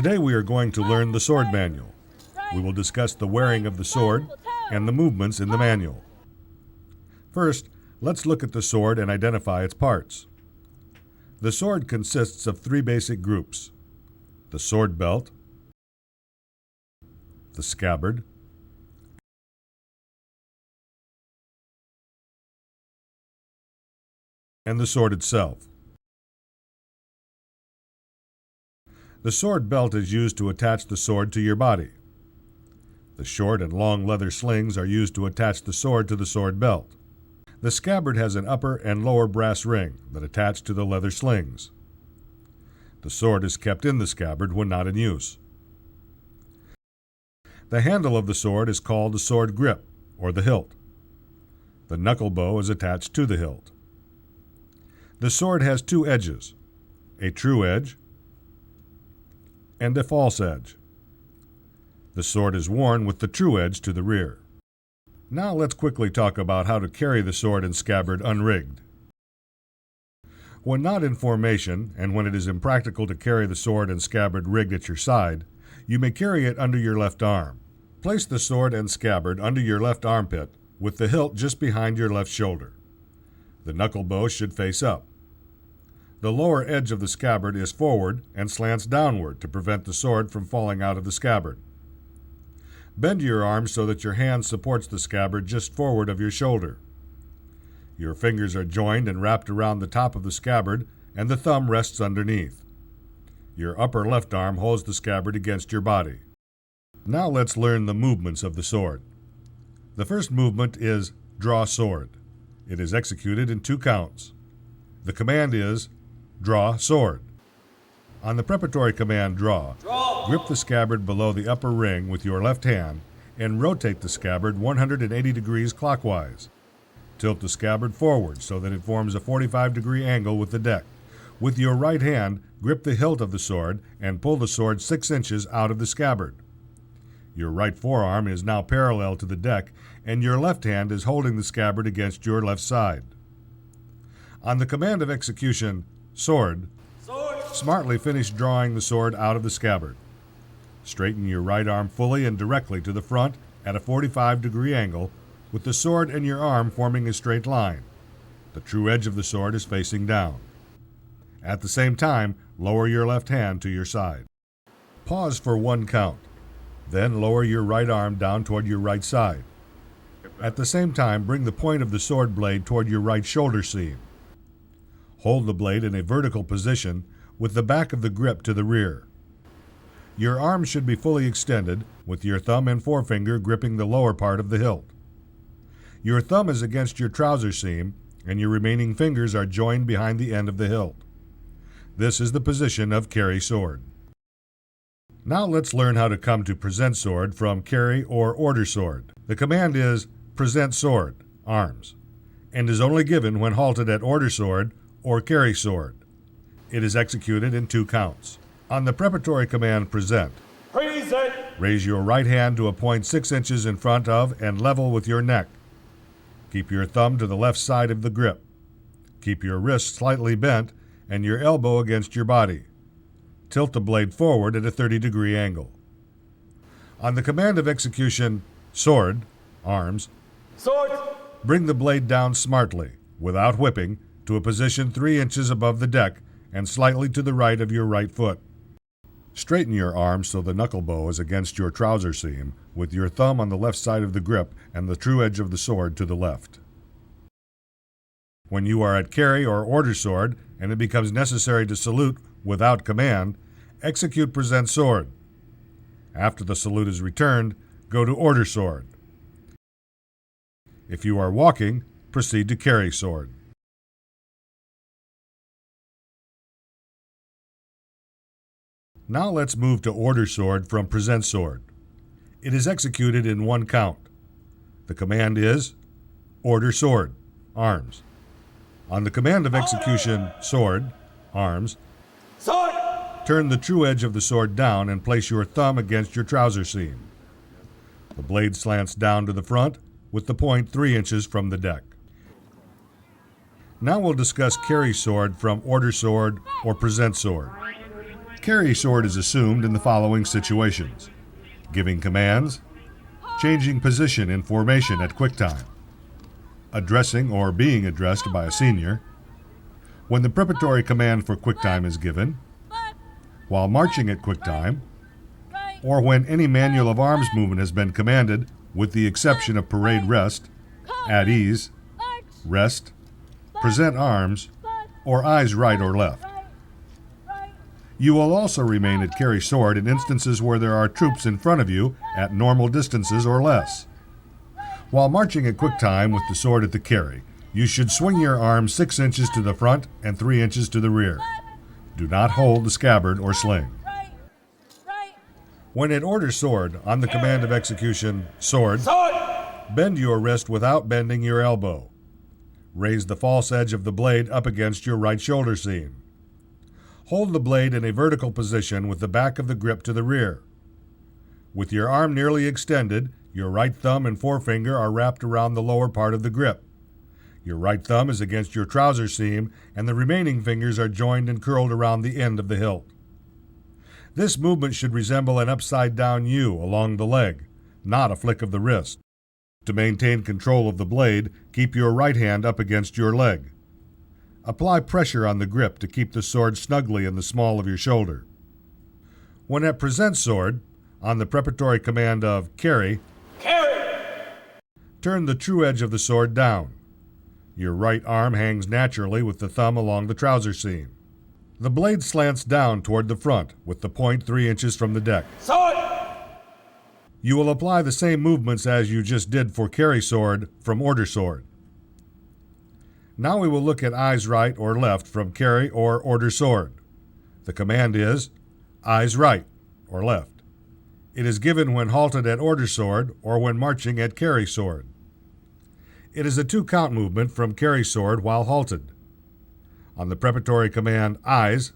Today we are going to learn the sword manual. We will discuss the wearing of the sword and the movements in the manual. First, let's look at the sword and identify its parts. The sword consists of three basic groups: the sword belt, the scabbard, and the sword itself. The sword belt is used to attach the sword to your body. The short and long leather slings are used to attach the sword to the sword belt. The scabbard has an upper and lower brass ring that attach to the leather slings. The sword is kept in the scabbard when not in use. The handle of the sword is called the sword grip, or the hilt. The knuckle bow is attached to the hilt. The sword has two edges, a true edge and a false edge. The sword is worn with the true edge to the rear. Now let's quickly talk about how to carry the sword and scabbard unrigged. When not in formation, and when it is impractical to carry the sword and scabbard rigged at your side, you may carry it under your left arm. Place the sword and scabbard under your left armpit with the hilt just behind your left shoulder. The knuckle bow should face up. The lower edge of the scabbard is forward and slants downward to prevent the sword from falling out of the scabbard. Bend your arm so that your hand supports the scabbard just forward of your shoulder. Your fingers are joined and wrapped around the top of the scabbard, and the thumb rests underneath. Your upper left arm holds the scabbard against your body. Now let's learn the movements of the sword. The first movement is draw sword. It is executed in 2 counts. The command is draw sword. On the preparatory command draw, grip the scabbard below the upper ring with your left hand and rotate the scabbard 180 degrees clockwise. Tilt the scabbard forward so that it forms a 45-degree angle with the deck. With your right hand, grip the hilt of the sword and pull the sword 6 inches out of the scabbard. Your right forearm is now parallel to the deck, and your left hand is holding the scabbard against your left side. On the command of execution, sword, smartly finish drawing the sword out of the scabbard. Straighten your right arm fully and directly to the front at a 45-degree angle, with the sword and your arm forming a straight line. The true edge of the sword is facing down. At the same time, lower your left hand to your side. Pause for 1 count. Then lower your right arm down toward your right side. At the same time, bring the point of the sword blade toward your right shoulder seam. Hold the blade in a vertical position with the back of the grip to the rear. Your arm should be fully extended, with your thumb and forefinger gripping the lower part of the hilt. Your thumb is against your trouser seam, and your remaining fingers are joined behind the end of the hilt. This is the position of carry sword. Now let's learn how to come to present sword from carry or order sword. The command is present sword, arms, and is only given when halted at order sword or carry sword. It is executed in 2 counts. On the preparatory command present, raise your right hand to a point 6 inches in front of and level with your neck. Keep your thumb to the left side of the grip. Keep your wrist slightly bent and your elbow against your body. Tilt the blade forward at a 30-degree angle. On the command of execution, sword, arms, bring the blade down smartly, without whipping, to a position 3 inches above the deck and slightly to the right of your right foot. Straighten your arm so the knuckle bow is against your trouser seam, with your thumb on the left side of the grip and the true edge of the sword to the left. When you are at carry or order sword and it becomes necessary to salute without command, execute present sword. After the salute is returned, go to order sword. If you are walking, proceed to carry sword. Now let's move to order sword from present sword. It is executed in 1 count. The command is order sword, arms. On the command of execution, sword, arms, turn the true edge of the sword down and place your thumb against your trouser seam. The blade slants down to the front with the point 3 inches from the deck. Now we'll discuss carry sword from order sword or present sword. Carry sword is assumed in the following situations: giving commands, changing position in formation at quick time, addressing or being addressed by a senior, when the preparatory command for quick time is given, while marching at quick time, or when any manual of arms movement has been commanded, with the exception of parade rest, at ease, rest, present arms, or eyes right or left. You will also remain at carry sword in instances where there are troops in front of you at normal distances or less. While marching at quick time with the sword at the carry, you should swing your arm 6 inches to the front and 3 inches to the rear. Do not hold the scabbard or sling. When at order sword, on the command of execution, sword, bend your wrist without bending your elbow. Raise the false edge of the blade up against your right shoulder seam. Hold the blade in a vertical position with the back of the grip to the rear. With your arm nearly extended, your right thumb and forefinger are wrapped around the lower part of the grip. Your right thumb is against your trouser seam, and the remaining fingers are joined and curled around the end of the hilt. This movement should resemble an upside-down U along the leg, not a flick of the wrist. To maintain control of the blade, keep your right hand up against your leg. Apply pressure on the grip to keep the sword snugly in the small of your shoulder. When at present sword, on the preparatory command of carry, turn the true edge of the sword down. Your right arm hangs naturally with the thumb along the trouser seam. The blade slants down toward the front with the point 3 inches from the deck. Sword! You will apply the same movements as you just did for carry sword from order sword. Now we will look at eyes right or left from carry or order sword. The command is eyes right or left. It is given when halted at order sword or when marching at carry sword. It is a 2-count movement from carry sword while halted. On the preparatory command eyes,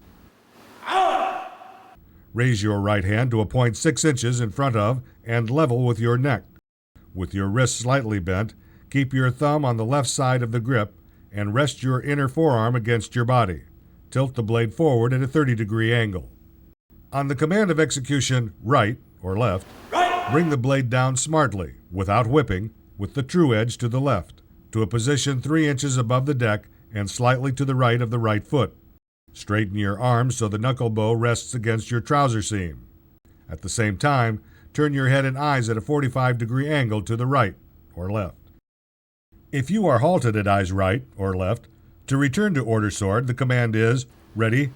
raise your right hand to a point 6 inches in front of and level with your neck. With your wrist slightly bent, keep your thumb on the left side of the grip and rest your inner forearm against your body. Tilt the blade forward at a 30-degree angle. On the command of execution, right or left, bring the blade down smartly, without whipping, with the true edge to the left, to a position 3 inches above the deck and slightly to the right of the right foot. Straighten your arm so the knuckle bow rests against your trouser seam. At the same time, turn your head and eyes at a 45-degree angle to the right or left. If you are halted at eyes right or left, to return to order sword, the command is ready,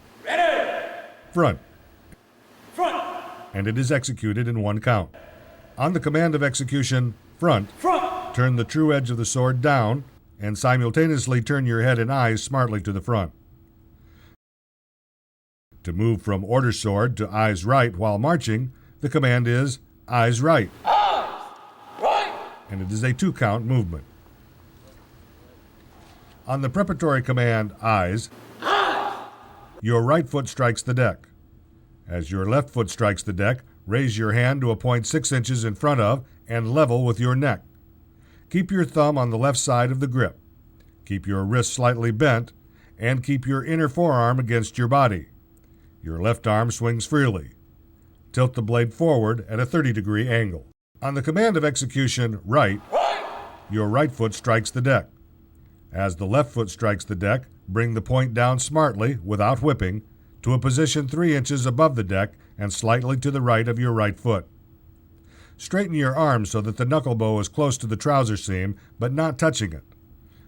front, and it is executed in 1 count. On the command of execution, front, turn the true edge of the sword down and simultaneously turn your head and eyes smartly to the front. To move from order sword to eyes right while marching, the command is eyes right, and it is a 2-count movement. On the preparatory command eyes, your right foot strikes the deck. As your left foot strikes the deck, raise your hand to a point 6 inches in front of and level with your neck. Keep your thumb on the left side of the grip. Keep your wrist slightly bent and keep your inner forearm against your body. Your left arm swings freely. Tilt the blade forward at a 30-degree angle. On the command of execution, right, your right foot strikes the deck. As the left foot strikes the deck, bring the point down smartly, without whipping, to a position 3 inches above the deck and slightly to the right of your right foot. Straighten your arm so that the knuckle bow is close to the trouser seam, but not touching it.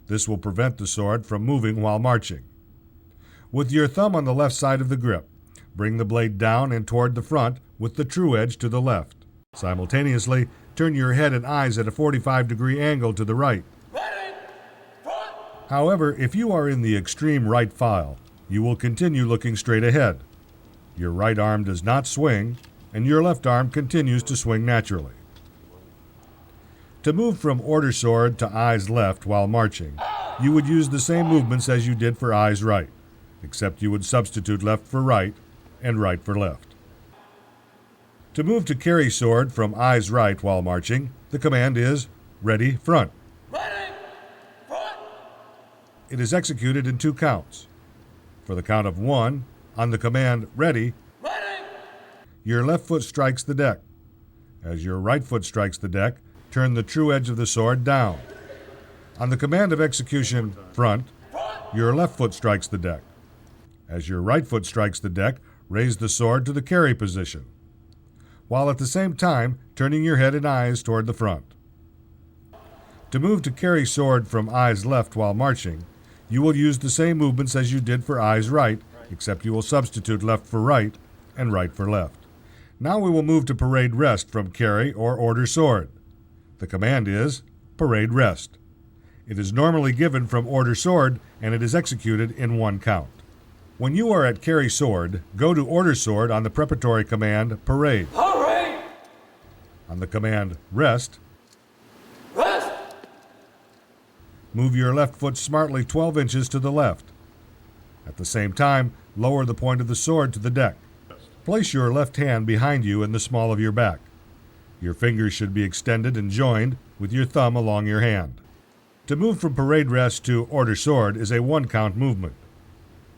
This will prevent the sword from moving while marching. With your thumb on the left side of the grip, bring the blade down and toward the front with the true edge to the left. Simultaneously, turn your head and eyes at a 45-degree angle to the right. However, if you are in the extreme right file, you will continue looking straight ahead. Your right arm does not swing, and your left arm continues to swing naturally. To move from order sword to eyes left while marching, you would use the same movements as you did for eyes right, except you would substitute left for right and right for left. To move to carry sword from eyes right while marching, the command is ready, front. It is executed in 2 counts. For the count of 1, on the command ready, your left foot strikes the deck. As your right foot strikes the deck, turn the true edge of the sword down. On the command of execution front, your left foot strikes the deck. As your right foot strikes the deck, raise the sword to the carry position, while at the same time turning your head and eyes toward the front. To move to carry sword from eyes left while marching, you will use the same movements as you did for eyes right, except you will substitute left for right and right for left. Now we will move to parade rest from carry or order sword. The command is parade rest. It is normally given from order sword and it is executed in one count. When you are at carry sword, go to order sword on the preparatory command parade. Parade! On the command rest, Rest! move your left foot smartly 12 inches to the left. At the same time, lower the point of the sword to the deck. Place your left hand behind you in the small of your back. Your fingers should be extended and joined with your thumb along your hand. To move from parade rest to order sword is a one-count movement.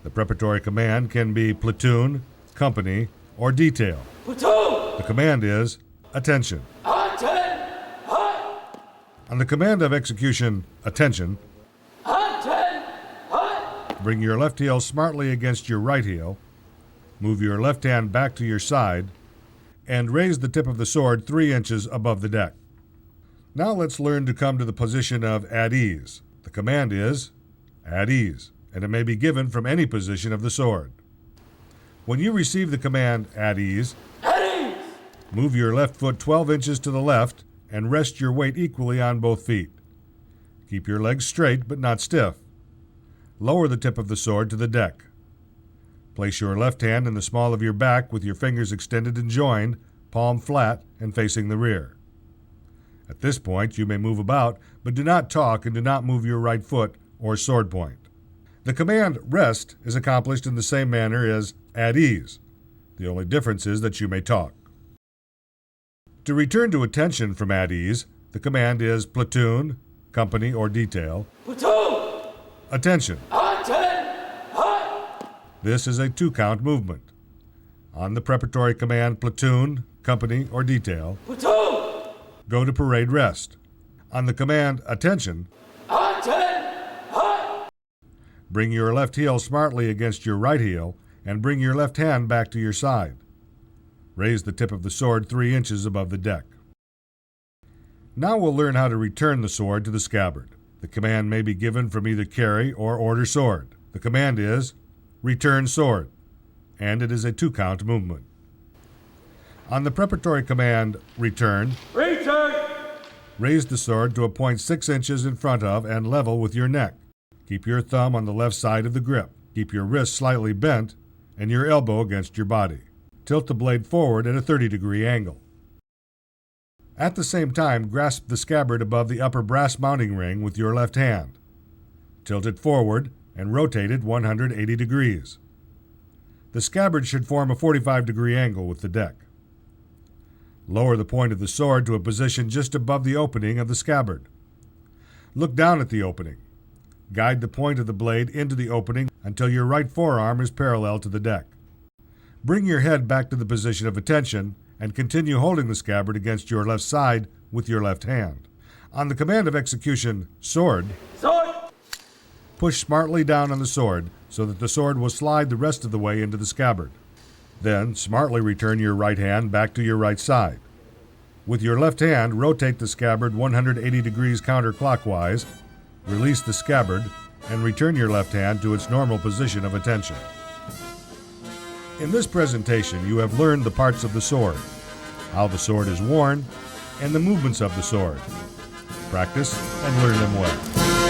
The preparatory command can be platoon, company, or detail. Platoon! The command is attention. Atten! Hut! On the command of execution, attention, Atten! Hut! bring your left heel smartly against your right heel, move your left hand back to your side, and raise the tip of the sword 3 inches above the deck. Now let's learn to come to the position of at ease. The command is at ease, and it may be given from any position of the sword. When you receive the command at ease, move your left foot 12 inches to the left and rest your weight equally on both feet. Keep your legs straight but not stiff. Lower the tip of the sword to the deck. Place your left hand in the small of your back with your fingers extended and joined, palm flat and facing the rear. At this point, you may move about, but do not talk and do not move your right foot or sword point. The command rest is accomplished in the same manner as at ease. The only difference is that you may talk. To return to attention from at ease, the command is platoon, company, or detail. Platoon! Attention. Atten! Hut! This is a 2-count movement. On the preparatory command platoon, company, or detail, Platoon! go to parade rest. On the command attention, Atten! Hut! bring your left heel smartly against your right heel and bring your left hand back to your side. Raise the tip of the sword 3 inches above the deck. Now we'll learn how to return the sword to the scabbard. The command may be given from either carry or order sword. The command is return sword, and it is a 2-count movement. On the preparatory command return, raise the sword to a point 6 inches in front of and level with your neck. Keep your thumb on the left side of the grip. Keep your wrist slightly bent and your elbow against your body. Tilt the blade forward at a 30-degree angle. At the same time, grasp the scabbard above the upper brass mounting ring with your left hand. Tilt it forward and rotate it 180 degrees. The scabbard should form a 45-degree angle with the deck. Lower the point of the sword to a position just above the opening of the scabbard. Look down at the opening. Guide the point of the blade into the opening until your right forearm is parallel to the deck. Bring your head back to the position of attention and continue holding the scabbard against your left side with your left hand. On the command of execution, sword, push smartly down on the sword so that the sword will slide the rest of the way into the scabbard. Then, smartly return your right hand back to your right side. With your left hand, rotate the scabbard 180 degrees counterclockwise, release the scabbard, and return your left hand to its normal position of attention. In this presentation, you have learned the parts of the sword, how the sword is worn, and the movements of the sword. Practice and learn them well.